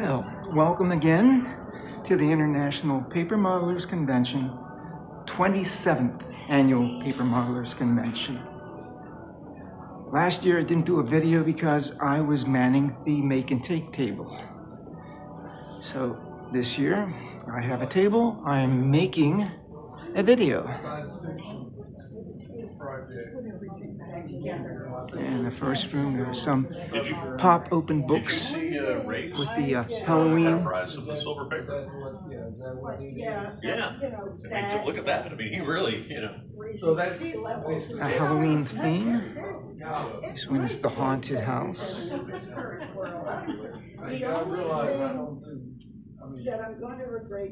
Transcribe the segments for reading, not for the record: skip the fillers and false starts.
Well, welcome again to the International Paper Modelers Convention, 27th Annual Paper Modelers Convention. Last year I didn't do a video because I was manning the make and take table. So this year I have a table, I'm making a video. In the first room there are some pop open books with the Halloween. Yeah. Look at that. I mean, he really, A Halloween theme. This one is the haunted house. That I'm going to regret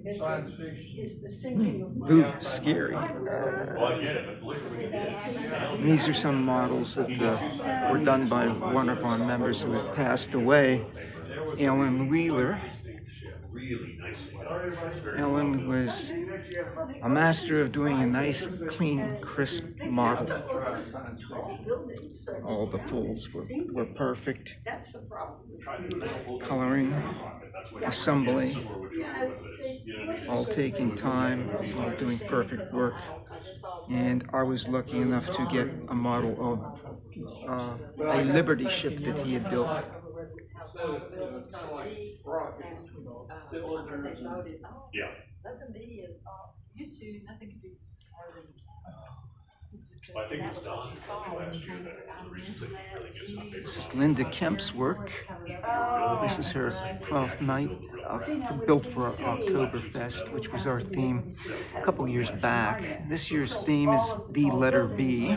missing is the sinking of my Ooh, scary. well, I get it, but look what he did. And these are some models that were done by one of our members who has passed away, Ellen Wheeler. Really nicely done. Ellen was a master of doing a nice, clean, crisp model. All the folds were perfect. That's the problem. Coloring, assembly, all taking time, all doing perfect work. And I was lucky enough to get a model of a Liberty ship that he had built. Yeah. I think it was Don last year that the reason that really gets on paper. This is Linda Kemp's work. This is her 12th night, built for Oktoberfest, which was our theme a couple years back. This year's theme is the letter B.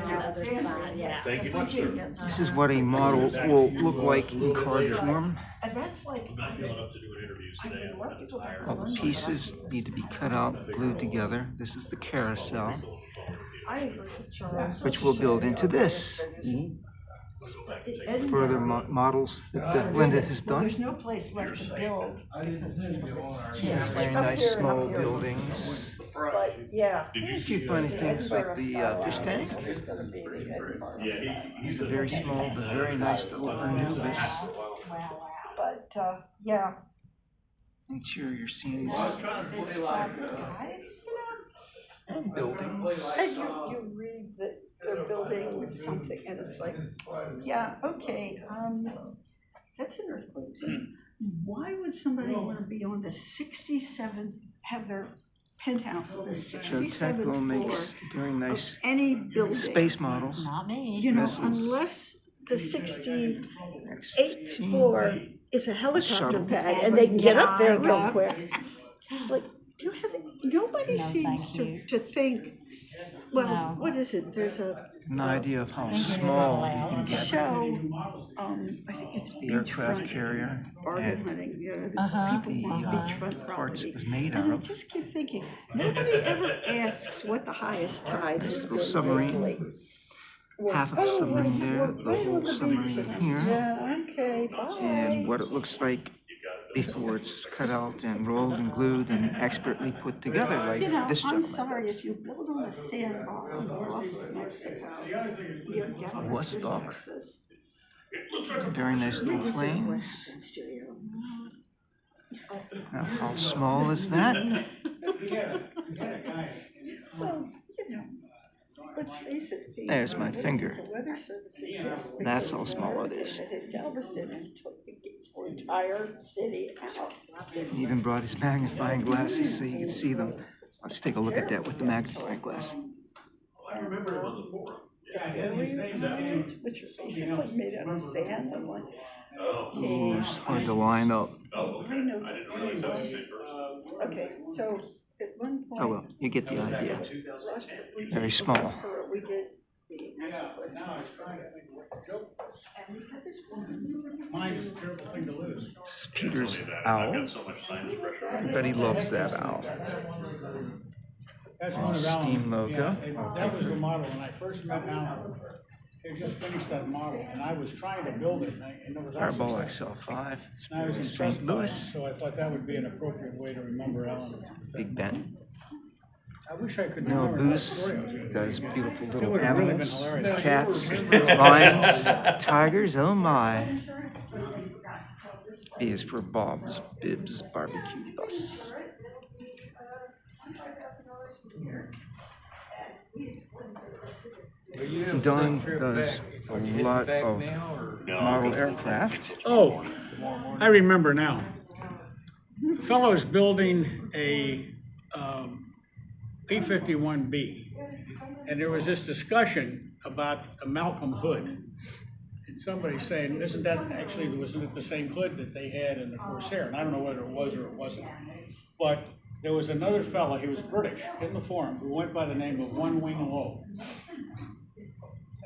Thank you much, sir. This is what a model will look like in card form. I'm not feeling up to doing interviews today. I'm kind of tired. All the pieces need to be cut out, glued together. This is the carousel, which we'll build into this. Further models that Linda has done. There's no place left to build. Very nice small buildings. But yeah. A few funny things like the fish tank. It's a very small but very nice little Anubis. But yeah. Interior scenes Guys, and buildings. and you read that they're building something, and it's like, yeah, okay, that's an earthquake. So why would somebody want to be on the 67th, have their penthouse on the So 67th Teklo floor makes very of nice any building? space models. Not me. You know, missiles. unless the 68th X-15. floor is a helicopter Shuttle. pad, and they can get up there real Yeah. quick. It's like, nobody No, seems thank you. to think, well, No. what is it? There's a An idea of how Thank you. small you can get. show, I think it's The aircraft beachfront carrier bargain and hunting, you know, Uh-huh. people the want beachfront parts property. it was made And I of. just keep thinking, nobody ever asks what the highest tide has Little been submarine. lately. Half of the submarine there, the whole submarine here, Yeah, okay, bye. and what it looks like before it's cut out and rolled and glued and expertly put together like You know, this I'm gentleman sorry, does. if you build on a sandbar in the Gulf of Mexico, you're Galveston, Woodstock. Texas. Very nice You little deserve planes. rest against you. Now, how small is that? Well, you know, let's face it. There's my what is it, finger. The Weather Service exists. That's because how small it is. American hit Galveston and took the entire city out. He even brought his magnifying glasses so you could see them. Let's take a look at that with the magnifying glass. I remember him on the forum. Lines, which are basically made out of sand. I'm like, Oh. Ooh, it's hard to line up. Oh, okay. I know. I didn't realize that was the same person. Okay, so at one point. Oh well, you get the idea. We Very did- small. We did the. And we had this woman. Mine's a terrible thing to lose. This is Peter's I've owl. got so much sinus pressure. Everybody loves that owl. That's one of Alan's. Steam logo. Yeah, and that was the model when I first met Alan. He just finished that model, and I was trying to build it, and it was Fireball unsuccessful. XL5. It's And I was from impressed St. by it, Louis. so I thought that would be an appropriate way to remember Alan. Big Ben. I wish I could Noah remember that Booth story. I was gonna does tell you. beautiful It little would have really been animals. hilarious. Cats, lions, tigers, oh my. B is for Bob's Bibs Barbecue Bus. Don does a lot of model aircraft. Oh, I remember now. The fellow is building a P-51B, and there was this discussion about a Malcolm hood. And somebody saying, wasn't it the same hood that they had in the Corsair? And I don't know whether it was or it wasn't. But there was another fellow, he was British, in the forum, who went by the name of One Wing Low,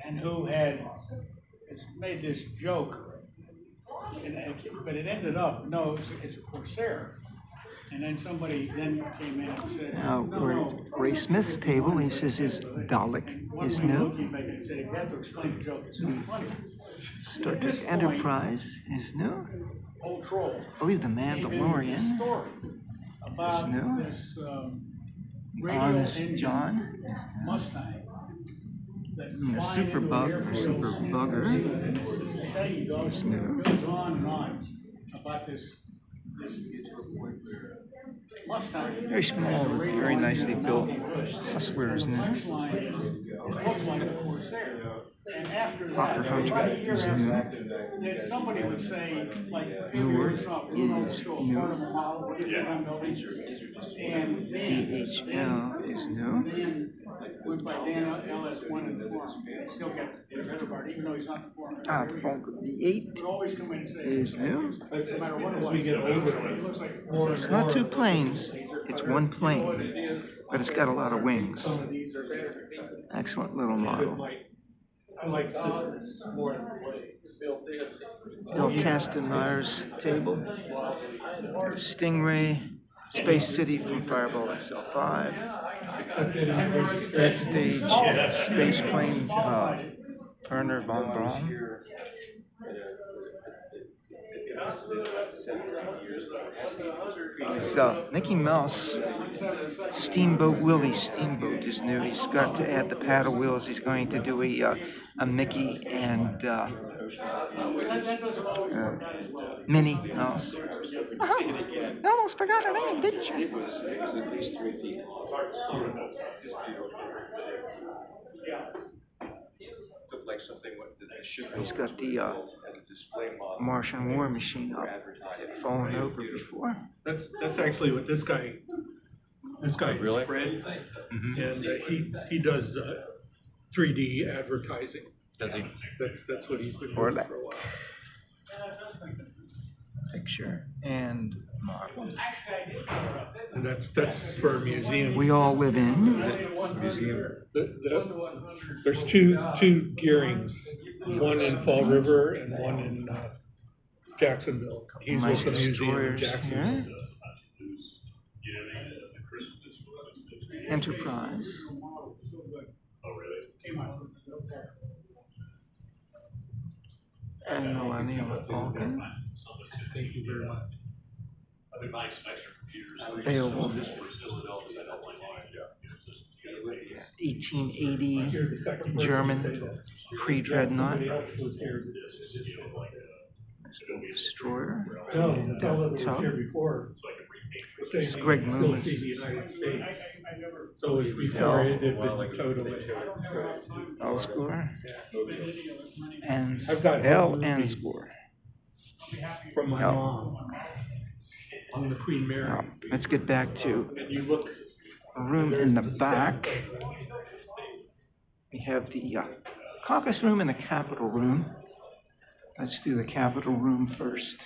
and who had made this joke, but it ended up, no, it's a Corsair. And then somebody then came in and said, Now, we're at Ray Smith's table. He says his Dalek is new. He said, you have to explain the joke, it's not funny. Star Trek Enterprise is new. Old Troll. I believe the came in with a Mandalorian story about new. this Honest radio engine John is new. Mustang. And the Superbug or Super Bugger is new. Goes on and on about this Mustang. Very small, but very nicely built. Hustler is new. Punchline is, it looks like a Corsair. And after Hawker that, Hunter about a year is after new. that, then somebody would say, like, Newer Bruno would is show a new. part of a model, what do you think I'm building? And then, DHL is new. then went by Dan LS1 in the forum. Still get the better part, even though he's not the forum. The Falcon V8 Would always come in and say, is new. no matter what it was, it looks like a Corsair. It's not two planes, it's one plane, but it's got a lot of wings. Excellent little model. I like scissors more than blades. Bill Kastenmeyer's table. Got a Stingray, Space City from Fireball XL5. Backstage, space plane, Werner von Braun. His Mickey Mouse Steamboat Willie Steamboat is new. He's got to add the paddle wheels. He's going to do a Mickey and Minnie Mouse. You almost forgot her name, didn't you? It was at least 3 feet long. Looked like something that should be He's got the as a display model. Martian war machine up. It had fallen over before. That's actually what this guy is Fred, and he does 3D advertising. Does he? That's what he's been Or doing that. for a while. Picture and model. And that's for a museum. We all live in. There's two Gearings, one in Fall River and one in Jacksonville. He's Nice with the museum in destroyers Jacksonville. here. Enterprise. And Millennium Falcon. Thank you very much. I've been buying some extra computers. Beowulf. Just for Philadelphia, because I don't like mine. It's just, you gotta pay. 1880 You're the second person to say German that. pre-dreadnought. Somebody else was here. This is, you know, like, Destroyer. No, And fellow that was tug. here before. so I can repaint. was saying It's Greg he still Loomis. see the United States. So it was before it had been totally. L-score. And I've got L movies. and score. From my Yeah. mom. On the Queen Mary. Now, let's get back to And you look. a room in the back. We have the caucus room and the Capitol room. Let's do the Capitol room first.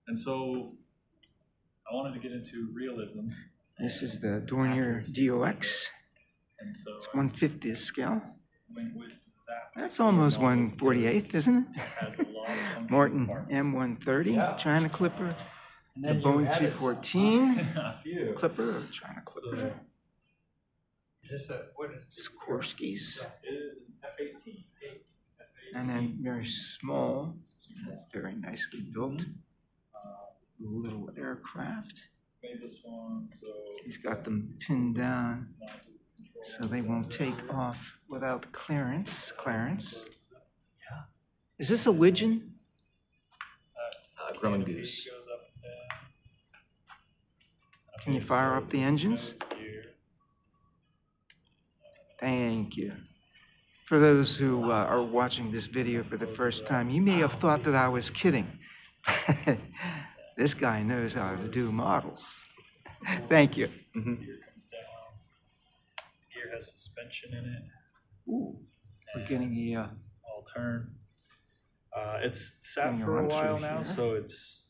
And so I wanted to get into realism, This is the Dornier DOX. and so It's 1/50th scale. went with that. That's almost 1/48th, isn't it? Has a lot of functional Morton parts. M130 China Clipper. And The then you Boeing added- 314 A few. Clipper or China Clipper. Is this a, what is this? Sikorsky's. It is an F-18. And then very small, very nicely built little aircraft. made this one, so. He's got them pinned down so they won't take off without clearance. Yeah. Is this a widgeon? Grumman Goose. Goes up and down. Can you Okay, fire so up the this engines? goes here. Thank you. For those who are watching this video for the first time, you may have thought that I was kidding. This guy knows how to do models. Thank you. Gear comes down. Gear has suspension in it. Ooh, we're getting a All turn. It's sat Getting a for a run through while now, here. so it's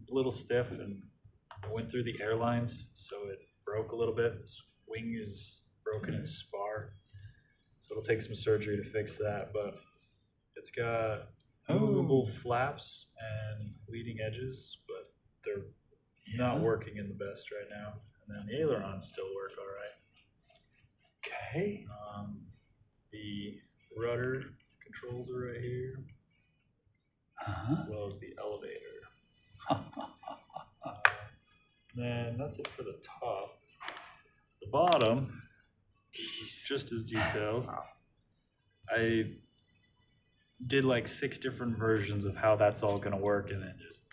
a little stiff and went through the airlines, so it broke a little bit. This wing is broken in spar, so it'll take some surgery to fix that, but it's got movable flaps and leading edges, but they're not working in the best right now. And then the ailerons still work all right. Okay. The rudder controls are right here, as well as the elevator. And that's it for the top. The bottom is just as detailed. I did like 6 different versions of how that's all gonna work and then just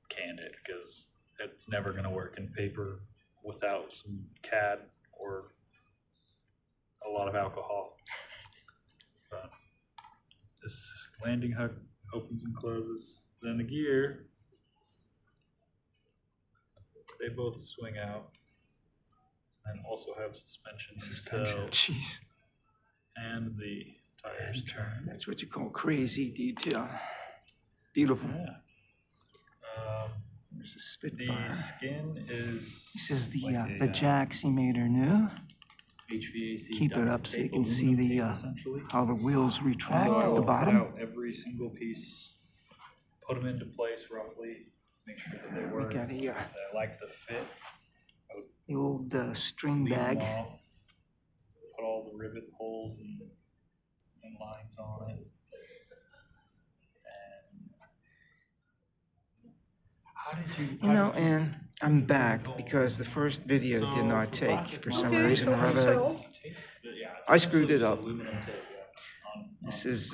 canned it because it's never gonna work in paper without some CAD or a lot of alcohol. But this landing hook opens and closes. Then the gear, they both swing out and also have suspension themselves. Jeez, And the tires turn. that's what you call crazy detail. Beautiful. Yeah. There's a The Spitfire. skin is. This is the like the jacks he made her new. HVAC. Keep it duct up so you tape, can see aluminum the tape, essentially. how the wheels retract So I at the will cut bottom. out every single piece, put them into place roughly, make sure that they work. got a, If I like the fit, The old string leave them bag. off, put all the rivets, holes, and lines on it. You know, and I'm back because the first video did not take for some reason or other. I screwed it up. This is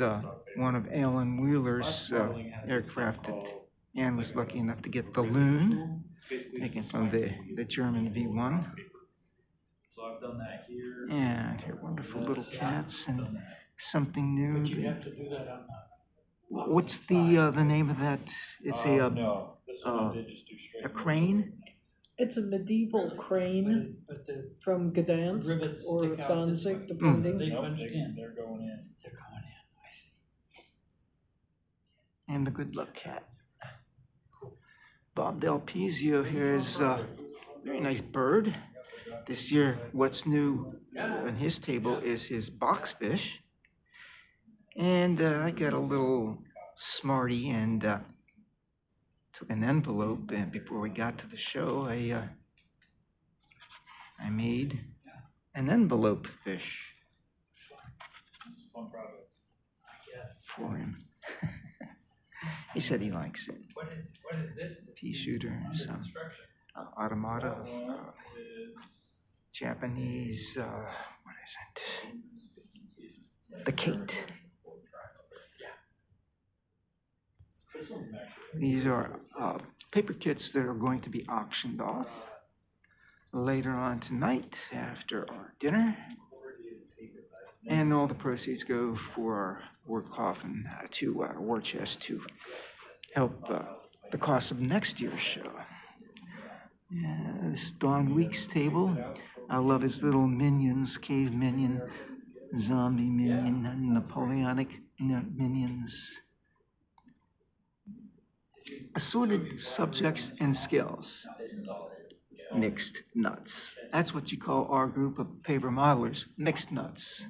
one of Alan Wheeler's aircraft that Ann was lucky enough to get the Loon, taken from the German V1. So I've done that here. And here, wonderful little cats and something new. You have to do that on What's the name of that? It's No, this one uh, I did just do straight. a crane. It's a medieval crane but the, from Gdansk rivets or stick out this way. Danzig, depending. They Nope, punched in. they're going in. They're going in, I see. And the good luck cat. Bob Del Pizio here is a very nice bird. This year, what's new on his table is his boxfish. And I got a little smarty and took an envelope, and before we got to the show, I made an envelope fish It's a fun project. for him. He said he likes it. What is this? Pea shooter, some automata, Is Japanese, what is it? The Kate. this one's actually. These are paper kits that are going to be auctioned off later on tonight after our dinner. And all the proceeds go for our war coffin to war chest to help the cost of next year's show. Yeah, this is Don Week's table. I love his little minions, cave minion, zombie minion, and Napoleonic minions. Assorted subjects and skills. Mixed nuts. That's what you call our group of paper modelers, mixed nuts.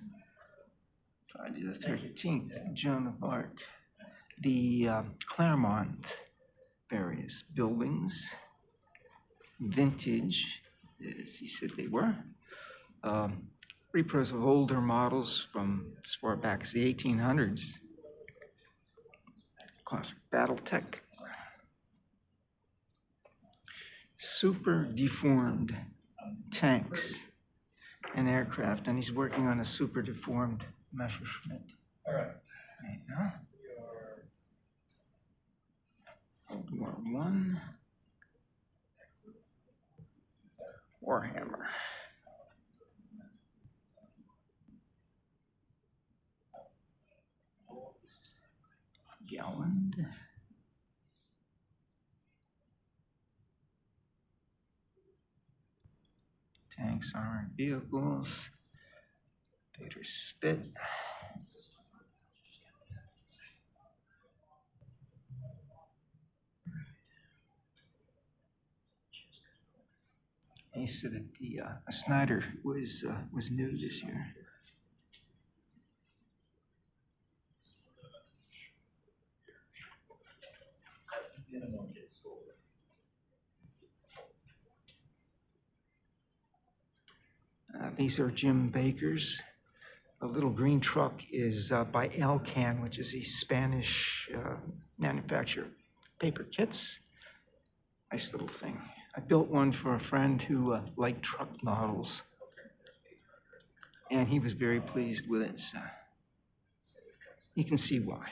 Friday the 13th, Joan of Arc. The Claremont, various buildings, vintage, as he said they were. Repros of older models from as far back as the 1800s. Classic Battletech. super deformed tanks and aircraft, and he's working on a super deformed Messerschmitt. All right. Right now. World War One. Warhammer. Galland. Tanks, armored vehicles. Peter Spit. He said that the Snyder was new this year. These are Jim Baker's. The little green truck is by Elcan, which is a Spanish manufacturer of paper kits. Nice little thing. I built one for a friend who liked truck models, and he was very pleased with it. So you can see why.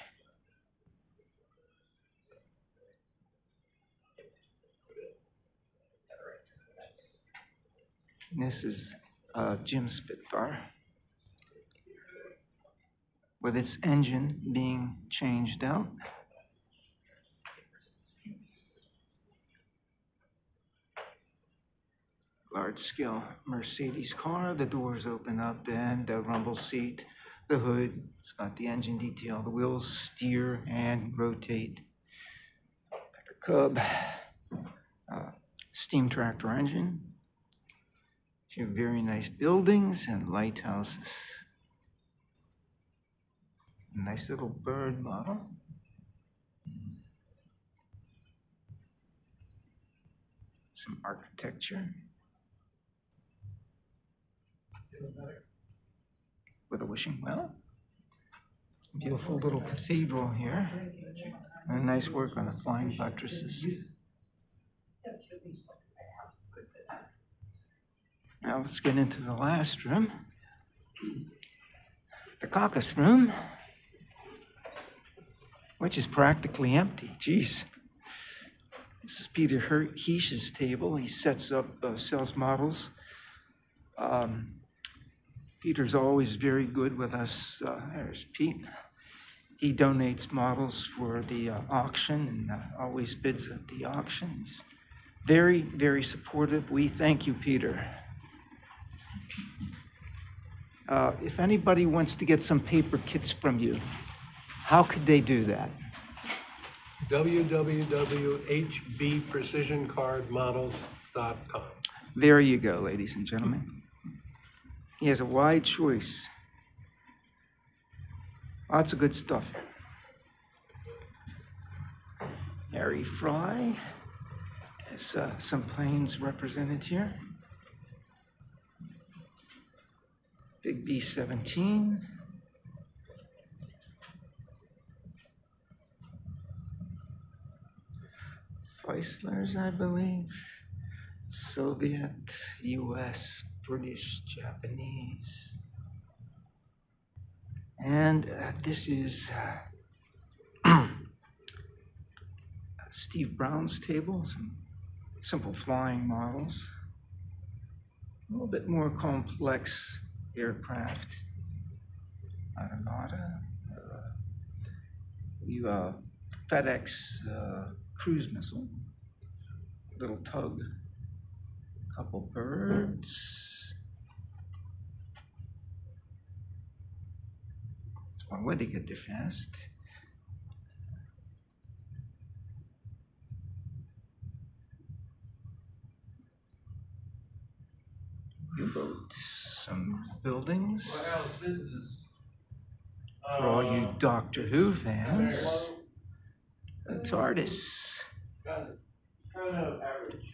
And this is Jim Spitfire, with its engine being changed out. Large-scale Mercedes car, the doors open up and the rumble seat, the hood, it's got the engine detail, the wheels steer and rotate. Packer Cub, steam tractor engine. Two very nice buildings and lighthouses. Nice little bird model. Some architecture. With a wishing well. Beautiful little cathedral here. And nice work on the flying buttresses. Now let's get into the last room. The caucus room, which is practically empty. Geez. This is Peter Heesch's table. He sets up, sells models. Peter's always very good with us. There's Pete. He donates models for the auction and always bids at the auction. He's very, very supportive. We thank you, Peter. If anybody wants to get some paper kits from you, how could they do that? www.hbprecisioncardmodels.com. There you go, ladies and gentlemen. He has a wide choice. Lots of good stuff. Harry Fry has some planes represented here. Big B-17. Chryslers, I believe. Soviet, US, British, Japanese. And this is Steve Brown's table, some simple flying models. A little bit more complex aircraft. Armada, FedEx cruise missile, little tug, couple birds. It's one way to get there fast. U-boat, some buildings. For all you Doctor Who fans, a TARDIS. Kind of average.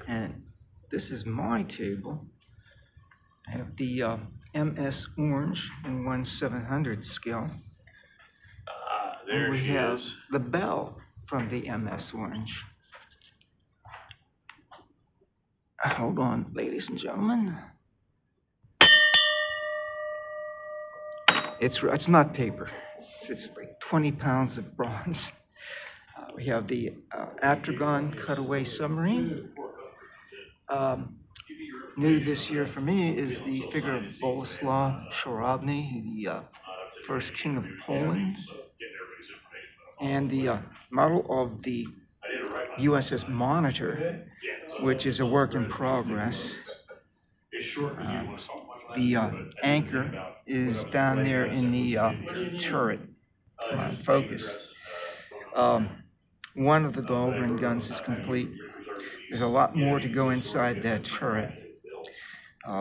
And this is my table. I have the MS Orange in 1/700 scale. There we she have is. the Bell from the MS Orange. Hold on, ladies and gentlemen. It's not paper. It's like 20 pounds of bronze. We have the Atragon cutaway submarine. New this year for me is the figure of Boleslaw Chorobny, the first king of Poland, and the model of the USS Monitor, which is a work in progress. The anchor is down there in the turret focus. One of the Dahlgren guns is complete. There's a lot more to go inside that turret.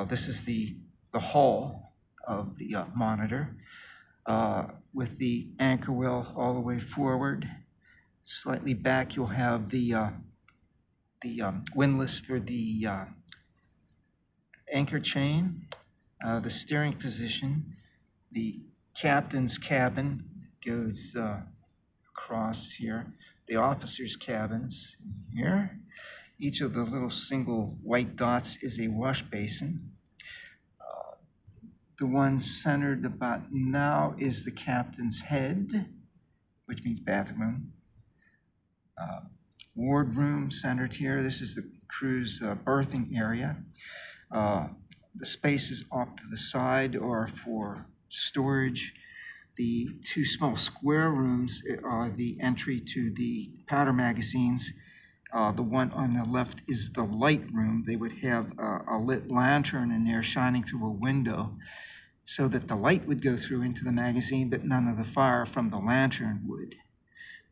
This is the hull of the Monitor with the anchor wheel all the way forward. Slightly back, you'll have the windlass for the anchor chain, the steering position, the captain's cabin goes across here, the officers' cabins here. Each of the little single white dots is a wash basin. The one centered about now is the captain's head, which means bathroom. Wardroom centered here. This is the crew's berthing area. The spaces off to the side are for storage. The two small square rooms are the entry to the powder magazines. The one on the left is the light room. They would have a lit lantern in there shining through a window so that the light would go through into the magazine, but none of the fire from the lantern would.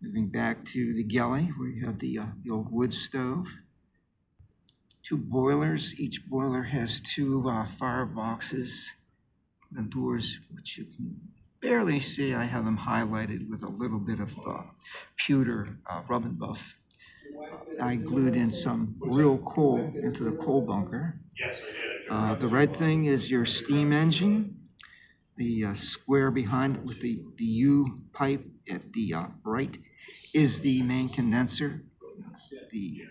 Moving back to the galley, where you have the old wood stove. Two boilers. Each boiler has two fire boxes. The doors, which you can barely see, I have them highlighted with a little bit of pewter rub and buff. I glued in some real coal into the coal bunker. The red thing is your steam engine. The square behind it with the U pipe at the right is the main condenser. The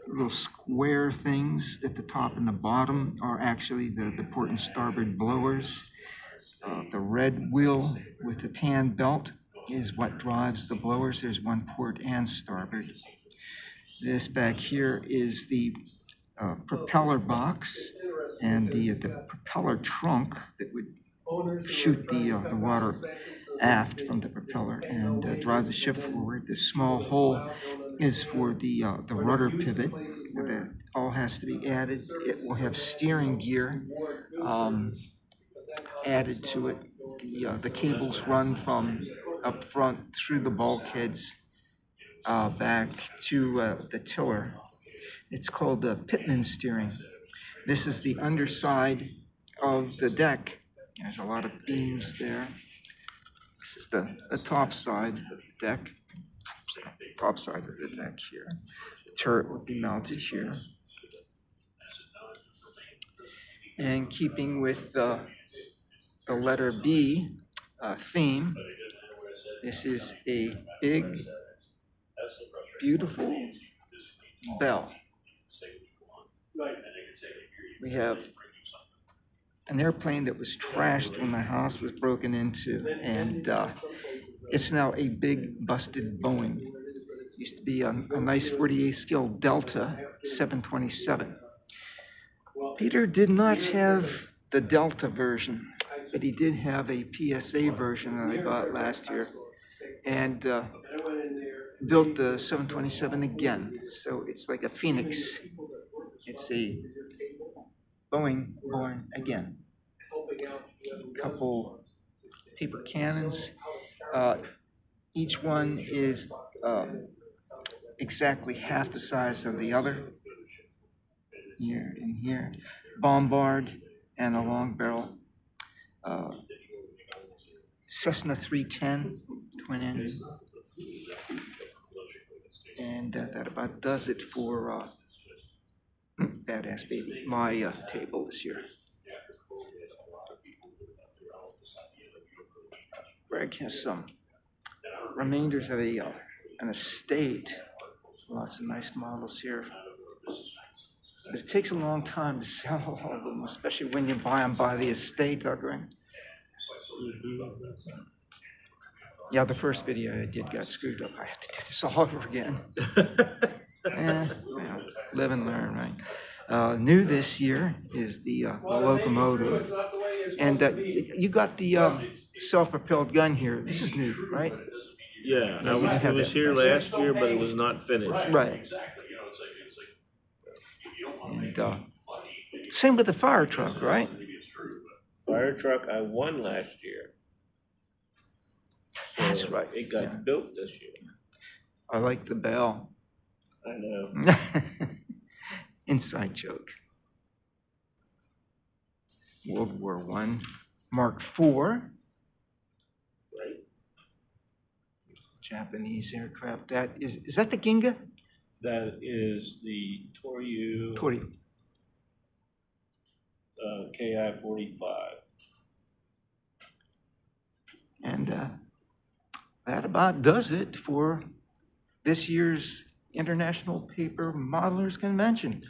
little square things at the top and the bottom are actually the port and starboard blowers. The red wheel with the tan belt is what drives the blowers. There's one port and starboard. This back here is the propeller box and the propeller trunk that would shoot the water aft from the propeller and drive the ship forward. This small hole is for the rudder pivot. That all has to be added. It will have steering gear added to it. The cables run from up front through the bulkheads back to the tiller. It's called Pitman steering. This is the underside of the deck. There's a lot of beams there. This is the top side of the deck. Top side of the deck here. The turret would be mounted here. And keeping with the letter B theme, this is a big, beautiful bell. We have an airplane that was trashed when my house was broken into, and it's now a big busted Boeing. It used to be a nice 48 scale Delta 727. Peter did not have the Delta version, but he did have a PSA version that I bought last year, and built the 727 again. So it's like a Phoenix. It's a Boeing born again. A couple paper cannons. Each one is exactly half the size of the other. Here and here. Bombard and a long barrel. Cessna 310 twin engine. And that about does it for Badass Baby, my table this year. Greg has some remainders of an estate. Lots of nice models here. But it takes a long time to sell all of them, especially when you buy them by the estate, Greg. Yeah, the first video I did got screwed up. I have to do this all over again. Well, live and learn, right? New this year is the locomotive. And you got the self-propelled gun here. This is new, right? Yeah, Yeah, you didn't it have was that here last last year, but it was not finished. Right. And same with the fire truck, right? Fire truck, I won last year. So That's right, It got yeah. built this year. I like the bell. I know. Inside joke. World War I, Mark IV. Right. Japanese aircraft. That is that the Ginga? That is the Toryu Tori. KI-45. And that about does it for this year's International Paper Modelers Convention.